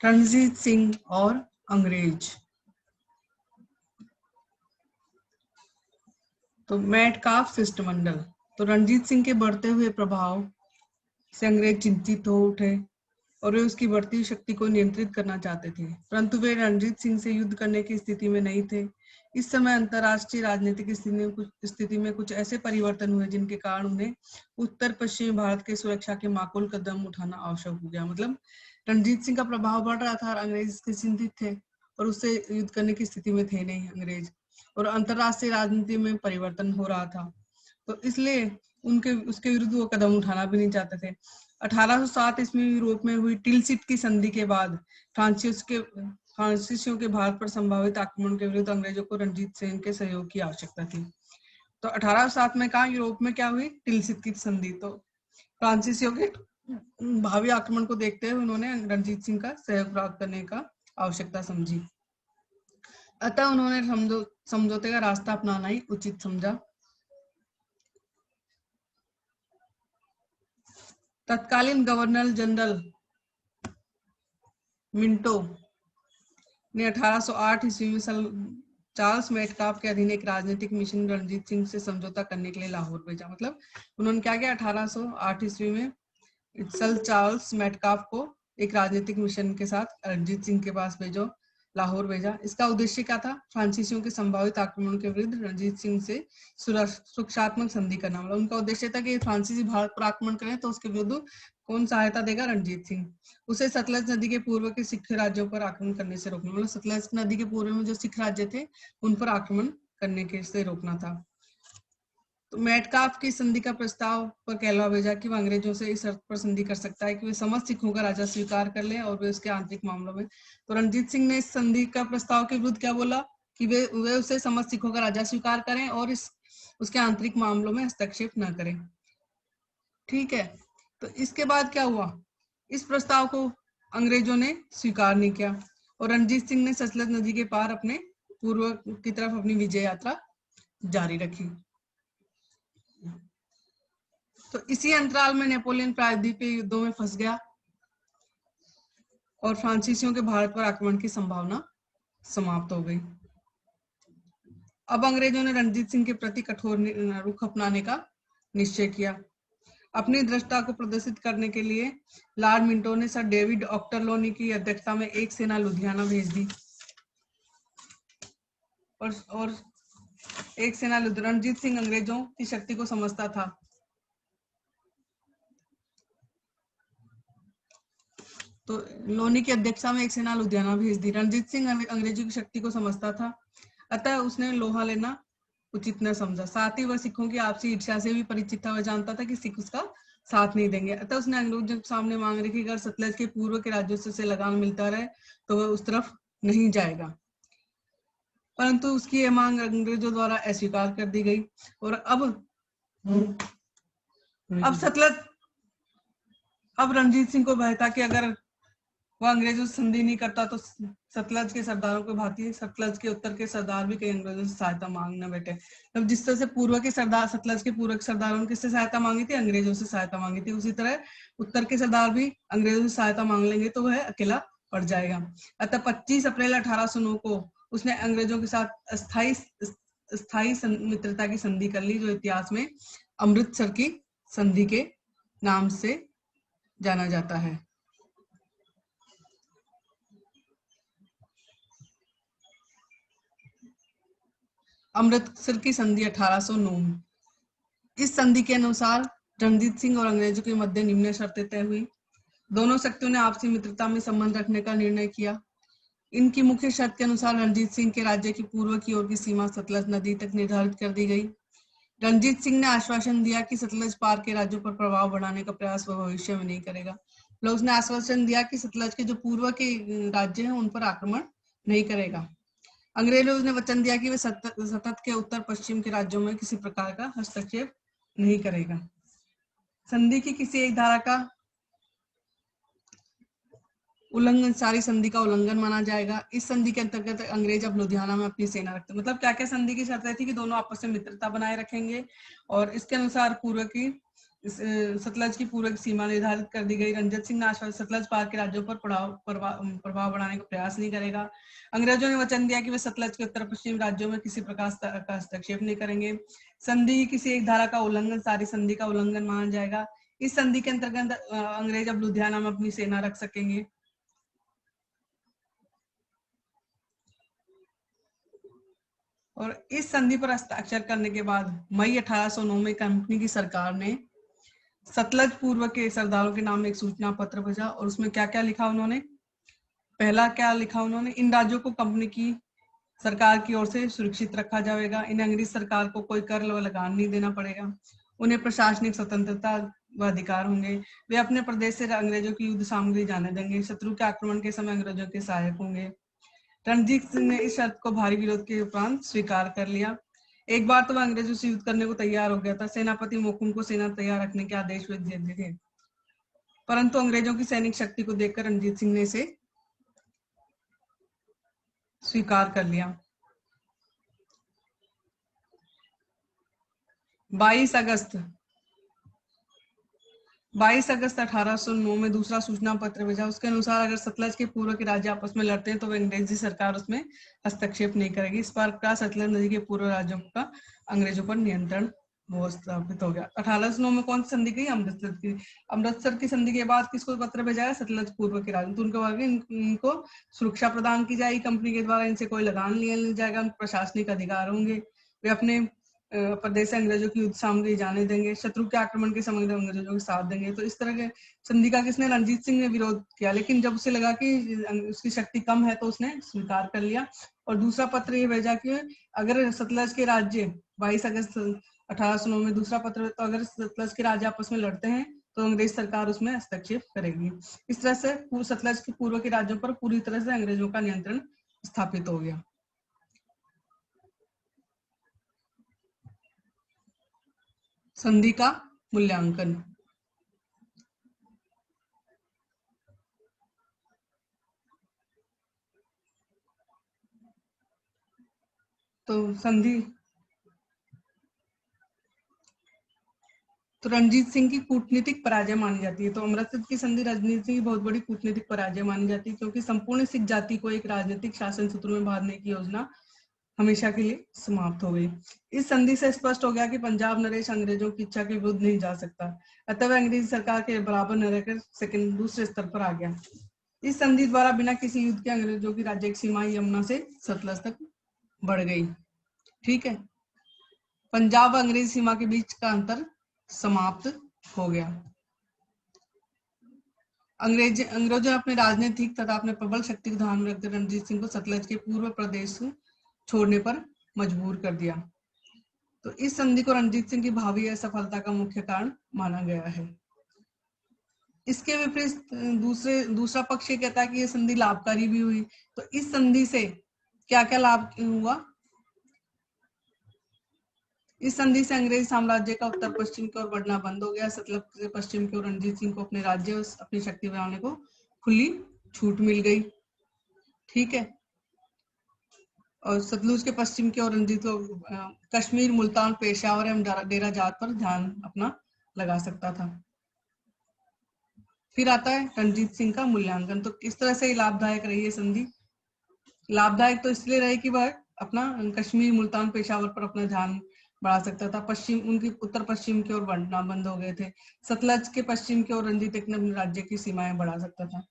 रणजीत सिंह और अंग्रेज। तो मेटकाफ शिष्टमंडल। तो रणजीत सिंह के बढ़ते हुए प्रभाव से अंग्रेज चिंतित हो उठे और वे उसकी बढ़ती हुई शक्ति को नियंत्रित करना चाहते थे, परंतु वे रणजीत सिंह से युद्ध करने की स्थिति में नहीं थे। इस समय अंतर्राष्ट्रीय राजनीतिक स्थिति में कुछ ऐसे परिवर्तन हुए जिनके कारण उन्हें उत्तर पश्चिमी भारत के सुरक्षा के माकूल कदम उठाना आवश्यक हो गया। मतलब रणजीत सिंह का प्रभाव बढ़ रहा था और अंग्रेज इसके चिंतित थे और उससे युद्ध करने की स्थिति में थे नहीं अंग्रेज, और अंतर्राष्ट्रीय राजनीति में परिवर्तन हो रहा था, तो इसलिए उनके उसके विरुद्ध वो कदम उठाना भी नहीं चाहते थे। 1807 ईस्वी में यूरोप में हुई टिलसिट की संधि के बाद फ्रांसीसियों के भारत पर संभावित आक्रमण के विरुद्ध अंग्रेजों को रणजीत सिंह के सहयोग की आवश्यकता थी। तो 1807 में कहा यूरोप में क्या हुई, टिलसिट की संधि। तो फ्रांसीसियों के भावी आक्रमण को देखते हुए उन्होंने रणजीत सिंह का सहयोग प्राप्त करने का आवश्यकता समझी, अतः उन्होंने समझौते का रास्ता अपनाना ही उचित समझा। तत्कालीन गवर्नर जनरल मिंटो ने 1808 ईस्वी में चार्ल्स मेटकाफ के अधीन एक राजनीतिक मिशन रणजीत सिंह से समझौता करने के लिए लाहौर भेजा। मतलब उन्होंने क्या किया, 1808 ईस्वी में सर चार्ल्स मेटकाफ को एक राजनीतिक मिशन के साथ रणजीत सिंह के पास भेजो, लाहौर भेजा। इसका उद्देश्य क्या था, फ्रांसीसियों के संभावित आक्रमण के विरुद्ध रणजीत सिंह से सुरक्षात्मक संधि करना। मतलब उनका उद्देश्य था कि फ्रांसीसी भारत पर आक्रमण करें तो उसके विरुद्ध कौन सहायता देगा, रणजीत सिंह। उसे सतलज नदी के पूर्व के सिख राज्यों पर आक्रमण करने से रोकना, मतलब सतलज नदी के पूर्व में जो सिख राज्य थे उन पर आक्रमण करने के से रोकना था। तो मेटकाफ की संधि का प्रस्ताव पर कहलवा भेजा कि वह अंग्रेजों से इस शर्त पर संधि कर सकता है कि वे समस्त सिखों का राजा स्वीकार कर लें और वे उसके आंतरिक मामलों में। तो रणजीत सिंह ने इस संधि का प्रस्ताव के विरुद्ध क्या बोला कि वे उसे समस्त सिखों का राजा स्वीकार करें और उसके आंतरिक मामलों में हस्तक्षेप न करें। ठीक है, तो इसके बाद क्या हुआ, इस प्रस्ताव को अंग्रेजों ने स्वीकार नहीं किया और रणजीत सिंह ने सतलज नदी के पार अपने पूर्व की तरफ अपनी विजय यात्रा जारी रखी। तो इसी अंतराल में नेपोलियन प्रायद्वीपीय युद्धों में फंस गया और फ्रांसीसियों के भारत पर आक्रमण की संभावना समाप्त हो गई। अब अंग्रेजों ने रणजीत सिंह के प्रति कठोर रुख अपनाने का निश्चय किया। अपनी दृढ़ता को प्रदर्शित करने के लिए लॉर्ड मिंटो ने सर डेविड ऑक्टरलोनी की अध्यक्षता में एक सेना लुधियाना भेज दी और एक सेना रणजीत सिंह अंग्रेजों की शक्ति को समझता था। तो लोनी की अध्यक्षता में एक सेना लुधियाना भेज दी। रणजीत सिंह अंग्रेजों की शक्ति को समझता था, अतः उसने लोहा लेना उचित न समझा। साथ ही वह सिखों की आपसी ईर्ष्या से भी परिचित था। वह जानता था कि सिख उसका साथ नहीं देंगे, अतः उसने अंग्रेजों के सामने मांग रखी अगर सतलज के पूर्व के राज्यों से लगान मिलता रहे तो वह उस तरफ नहीं जाएगा, परंतु उसकी यह मांग अंग्रेजों द्वारा अस्वीकार कर दी गई। और अब रणजीत सिंह को भय था कि अगर वह अंग्रेजों से संधि नहीं करता तो सतलज के सरदारों को भांति सतलज के उत्तर के सरदार भी कई अंग्रेजों से सहायता मांगने बैठे। तब जिस तरह से पूर्व के सरदार सतलज के पूर्व के सरदारों ने किससे सहायता मांगी थी, अंग्रेजों से सहायता मांगी थी, उसी तरह उत्तर के सरदार भी अंग्रेजों से सहायता मांग लेंगे तो वह अकेला पड़ जाएगा। अतः 25 अप्रैल 1809 को उसने अंग्रेजों के साथ स्थायी मित्रता की संधि कर ली, जो इतिहास में अमृतसर की संधि के नाम से जाना जाता है। अमृतसर की संधि 1809। इस संधि के अनुसार रणजीत सिंह और अंग्रेजों के मध्य निम्न शर्तें तय हुई। दोनों शक्तियों ने आपसी मित्रता में संबंध रखने का निर्णय किया। इनकी मुख्य शर्त के अनुसार रणजीत सिंह के राज्य की पूर्व की ओर की सीमा सतलज नदी तक निर्धारित कर दी गई। रणजीत सिंह ने आश्वासन दिया कि सतलज पार के राज्यों पर प्रभाव बढ़ाने का प्रयास वह भविष्य में नहीं करेगा। मतलब उसने आश्वासन दिया कि सतलज के जो पूर्व के राज्य हैं उन पर आक्रमण नहीं करेगा। अंग्रेजों ने वचन दिया कि वे सतत के उत्तर पश्चिम के राज्यों में किसी प्रकार का हस्तक्षेप नहीं करेगा। संधि की किसी एक धारा का उल्लंघन सारी संधि का उल्लंघन माना जाएगा। इस संधि के अंतर्गत अंग्रेज अब लुधियाना में अपनी सेना रखते। मतलब क्या क्या संधि की शर्तें थी कि दोनों आपस में मित्रता बनाए रखेंगे और इसके अनुसार पूर्व की सतलज की पूर्व की सीमा निर्धारित कर दी गई। रणजीत सिंह ने आश्वासन सतलज पार के राज्यों पर प्रभाव बढ़ाने का प्रयास नहीं करेगा। अंग्रेजों ने वचन दिया कि वे सतलज के उत्तर पश्चिम राज्यों में किसी प्रकार का हस्तक्षेप नहीं करेंगे। संधि किसी एक धारा का उल्लंघन सारी संधि का उल्लंघन माना जाएगा। इस संधि के अंतर्गत अंग्रेज अब लुधियाना में अपनी सेना रख सकेंगे। और इस संधि पर हस्ताक्षर करने के बाद मई 1809 में कंपनी की सरकार ने सतलज पूर्व के सरदारों के नाम एक सूचना पत्र भेजा और उसमें क्या क्या लिखा उन्होंने। पहला क्या लिखा उन्होंने, इन राज्यों को कंपनी की सरकार की ओर से सुरक्षित रखा जाएगा। इन अंग्रेज सरकार को कोई कर व लगान नहीं देना पड़ेगा। उन्हें प्रशासनिक स्वतंत्रता व अधिकार होंगे। वे अपने प्रदेश से अंग्रेजों की युद्ध सामग्री जाने देंगे। शत्रु के आक्रमण के समय अंग्रेजों के सहायक होंगे। रणजीत सिंह ने इस शर्त को भारी विरोध के उपरांत स्वीकार कर लिया। एक बार तो वह अंग्रेजों से युद्ध करने को तैयार हो गया था। सेनापति मोकुम को सेना तैयार रखने के आदेश वे दे दिए थे, परंतु अंग्रेजों की सैनिक शक्ति को देखकर रणजीत सिंह ने इसे स्वीकार कर लिया। 22 अगस्त 1809 में दूसरा सूचना पत्र भेजा। उसके अनुसार अगर सतलज के पूर्व के राज्य आपस में लड़ते हैं तो वह अंग्रेजी सरकार उसमें हस्तक्षेप नहीं करेगी। इस प्रकार सतलज नदी के पूर्व राज्यों का अंग्रेजों पर नियंत्रण वो स्थापित हो गया। 1809 में कौन सी संधि की? अमृतसर की। अमृतसर की संधि के बाद किसको पत्र भेजा है? सतलज पूर्व के राज्य। तो उनके बारे में इनको सुरक्षा प्रदान की जाएगी कंपनी के द्वारा, इनसे कोई लगान लिया जाएगा, उनको प्रशासनिक अधिकार होंगे, वे अपने प्रदेश से अंग्रेजों की युद्ध सामग्री जाने देंगे, शत्रु के आक्रमण के समय अंग्रेजों के साथ देंगे। तो इस तरह के संधि का किसने? रणजीत सिंह ने विरोध किया, लेकिन जब उसे लगा कि उसकी शक्ति कम है तो उसने स्वीकार कर लिया। और दूसरा पत्र ये भेजा कि अगर सतलज के राज्य 22 अगस्त 1809 में दूसरा पत्र, तो अगर सतलज के राज्य आपस में लड़ते हैं तो अंग्रेज सरकार उसमें हस्तक्षेप करेगी। इस तरह से सतलज के पूर्व के राज्यों पर पूरी तरह से अंग्रेजों का नियंत्रण स्थापित हो गया। संधि का मूल्यांकन। तो संधि तो रणजीत सिंह की कूटनीतिक पराजय मानी जाती है। तो अमृतसर की संधि रणजीत सिंह की बहुत बड़ी कूटनीतिक पराजय मानी जाती है, क्योंकि संपूर्ण सिख जाति को एक राजनीतिक शासन सूत्र में बांधने की योजना हमेशा के लिए समाप्त हो गई। इस संधि से स्पष्ट हो गया कि पंजाब नरेश अंग्रेजों की इच्छा के विरुद्ध नहीं जा सकता, अतः वह अंग्रेजी सरकार के बराबर न रहकर दूसरे स्तर पर आ गया। इस संधि द्वारा बिना किसी युद्ध के अंग्रेजों की राज्य की सीमा यमुना से सतलज तक बढ़ गई। ठीक है, पंजाब व अंग्रेजी सीमा के बीच का अंतर समाप्त हो गया। अंग्रेजों ने अपने राजनीतिक तथा अपने प्रबल शक्ति को ध्यान में रखकर रणजीत सिंह को सतलज के पूर्व प्रदेश छोड़ने पर मजबूर कर दिया। तो इस संधि को रणजीत सिंह की भावी असफलता का मुख्य कारण माना गया है। इसके विपरीत दूसरा पक्ष ये कहता है कि ये संधि लाभकारी भी हुई। तो इस संधि से क्या क्या लाभ हुआ? इस संधि से अंग्रेज साम्राज्य का उत्तर पश्चिम की ओर बढ़ना बंद हो गया। सतलज से पश्चिम की ओर रणजीत सिंह को अपने राज्य और अपनी शक्ति बढ़ाने को खुली छूट मिल गई। ठीक है, और सतलुज के पश्चिम की ओर रणजीत को कश्मीर, मुल्तान, पेशावर एवं डेरा जाट पर ध्यान अपना लगा सकता था। फिर आता है रणजीत सिंह का मूल्यांकन। तो किस तरह से लाभदायक रही है संधि? लाभदायक तो इसलिए रही कि वह अपना कश्मीर, मुल्तान, पेशावर पर अपना ध्यान बढ़ा सकता था। पश्चिम उनकी उत्तर पश्चिम की ओर बढ़ना बंद हो गए थे। सतलज के पश्चिम की ओर रणजीत अपने राज्य की सीमाएं बढ़ा सकता था।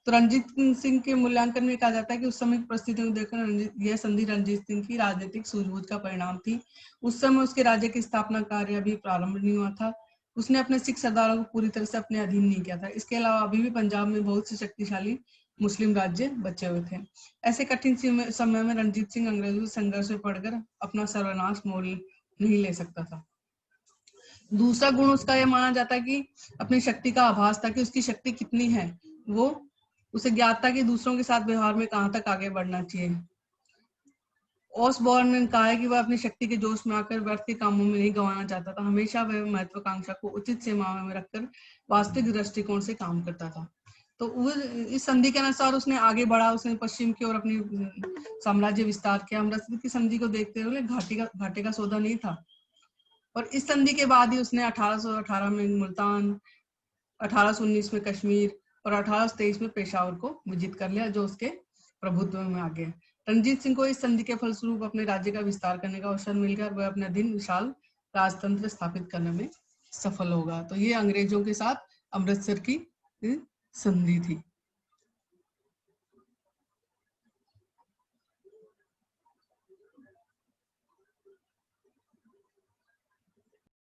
तो रणजीत सिंह के मूल्यांकन में कहा जाता है कि उस समय की परिस्थितियों को देखकर यह संधि रणजीत सिंह की राजनीतिक सूझबूझ का परिणाम थी। उस समय उसके राज्य की स्थापना कार्य अभी प्रारंभ नहीं हुआ था। उसने अपने सिख सरदारों को पूरी तरह से अपने अधीन नहीं किया था। इसके अलावा अभी भी पंजाब में बहुत से शक्तिशाली मुस्लिम राज्य बचे हुए थे। ऐसे कठिन समय में रणजीत सिंह अंग्रेजों के संघर्ष में पड़कर अपना सर्वनाश मोल नहीं ले सकता था। दूसरा गुण उसका यह माना जाता है कि अपनी शक्ति का आभास था कि उसकी शक्ति कितनी है। वो उसे ज्ञात था कि दूसरों के साथ व्यवहार में कहां तक आगे बढ़ना चाहिए। ऑसबॉर्न ने कहा है कि वह अपनी शक्ति के जोश में आकर व्यर्थ के कामों में नहीं गंवाना चाहता था। हमेशा वह महत्वाकांक्षा को उचित सीमा में रखकर वास्तविक दृष्टिकोण से काम करता था। तो वो इस संधि के अनुसार उसने आगे बढ़ा, उसने पश्चिम की ओर अपनी साम्राज्य विस्तार किया। अमृतसर की संधि को देखते हुए घाटे का सौदा नहीं था, और इस संधि के बाद ही उसने 1818 में मुल्तान, 1819 में कश्मीर और 1823 में पेशावर को विजित कर लिया, जो उसके प्रभुत्व में आ गया। रणजीत सिंह को इस संधि के फलस्वरूप अपने राज्य का विस्तार करने का अवसर मिल गया और वह अपने अधीन विशाल राजतंत्र स्थापित करने में सफल होगा। तो ये अंग्रेजों के साथ अमृतसर की संधि थी।